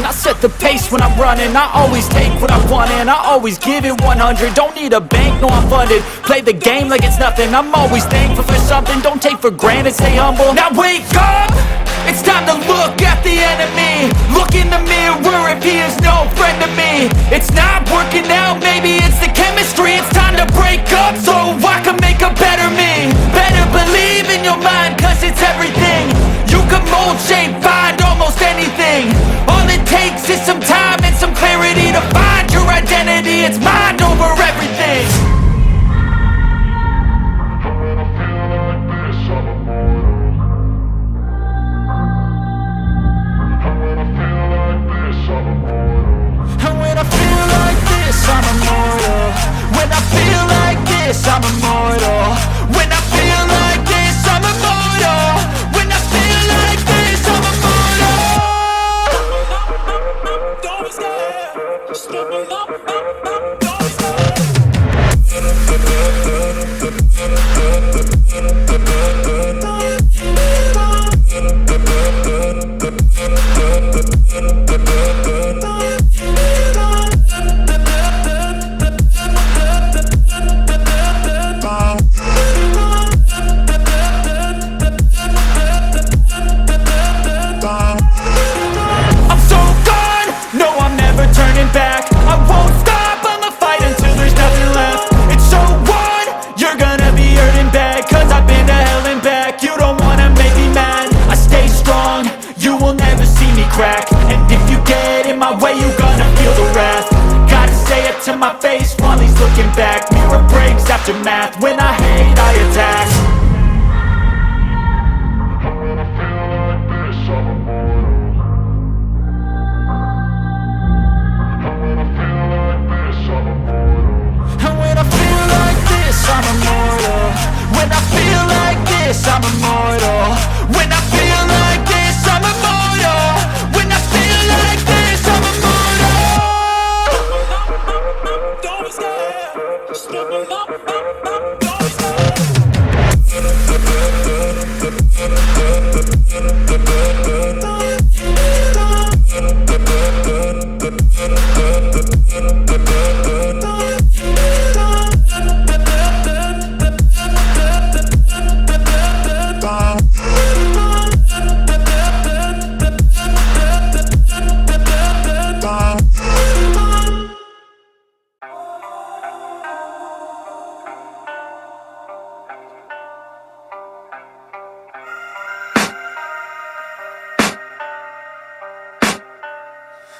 I set the pace when I'm running. I always take what I want and I always give it 100. Don't need a bank, no I'm funded. Play the game like it's nothing. I'm always thankful for something. Don't take for granted, stay humble. Now wake up! It's time to look at the enemy. Look in the mirror if he is no friend to me. It's not working out, maybe it's the chemistry. It's time to break up so I can make a better me. Better believe in your mind, cause it's everything. You can mold, shape, find almost anything. All it takes is some time and some clarity to find your identity. It's mind over everything. I'm immortal. When I feel like this, I'm immortal. When I feel like this, I'm immortal. When I feel like this, I'm immortal. Don't be scared. Just give me up. Don't be scared. Crack. And if you get in my way, you gonna feel the wrath. Gotta say it to my face while he's looking back. Mirror breaks after math. When I hate, I attack. When I feel like this, I'm immortal. When I feel like this, I'm immortal. And when I feel like this, I'm immortal. When I feel like this, I'm immortal. When I feel like this, I'm immortal. When I feel like this, I'm immortal. Don't be scared. Just give me up. Don't be scared.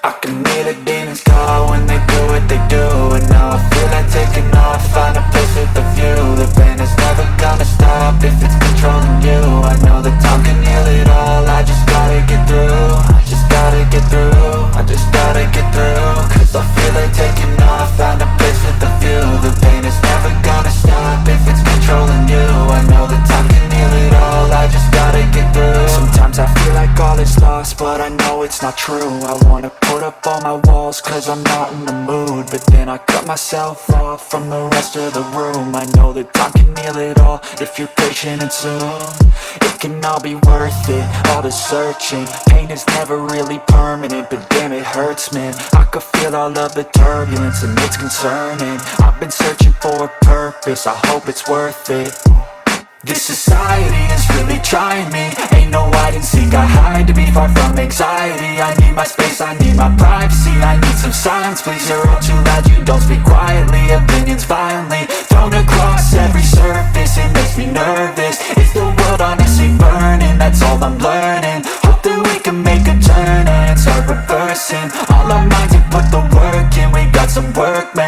I can hear the demons call when they do what they do. And now I feel like taking off, find a place with a view. The pain is never gonna stop if it's controlling you. I know that time can heal it all, I just gotta get through. I just gotta get through, I just gotta get through. Cause I feel like taking off, find a place with a view. The pain is never gonna stop if it's controlling you. I know that time can heal it all, I just gotta get through. Sometimes I feel like all is lost, but I know it's not true. I wanna put up all my walls cause I'm not in the mood. But then I cut myself off from the rest of the room. I know that time can heal it all if you're patient and soon. It can all be worth it, all the searching. Pain is never really permanent, but damn it hurts man. I could feel all of the turbulence and it's concerning. I've been searching for a purpose, I hope it's worth it. This society is really trying me. Ain't no hide and seek, I hide to be far from anxiety. I need my space, I need my privacy. I need some silence, please, you're all too loud. You don't speak quietly, opinions violently thrown across every surface. It makes me nervous. Is the world honestly burning? That's all I'm learning. Hope that we can make a turn and start reversing. All our minds have put the work in, we got some work, man.